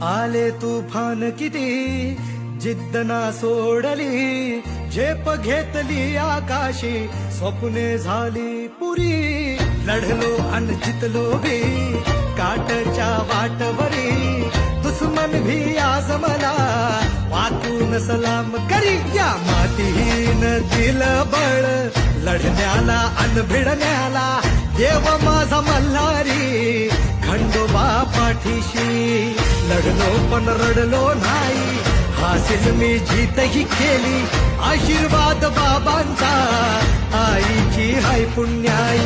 आले तुफान किती जिद्द ना सोडली, झेप घेतली आकाशी, स्वप्ने झाली पुरी. लढलो अन जितलो भी काटच्या वाटवरी, दुश्मन भी आज मला वाकून सलाम करी. या मातीहीन दिलं बळ लढण्याला अन भिडण्याला, देव माझा मल्हारी खंडोबा पाठीशी. लढलो पण रडलो नाही, हासिल मी जीतही केली, आशीर्वाद बाबांचा, आईची हाय पुण्याई.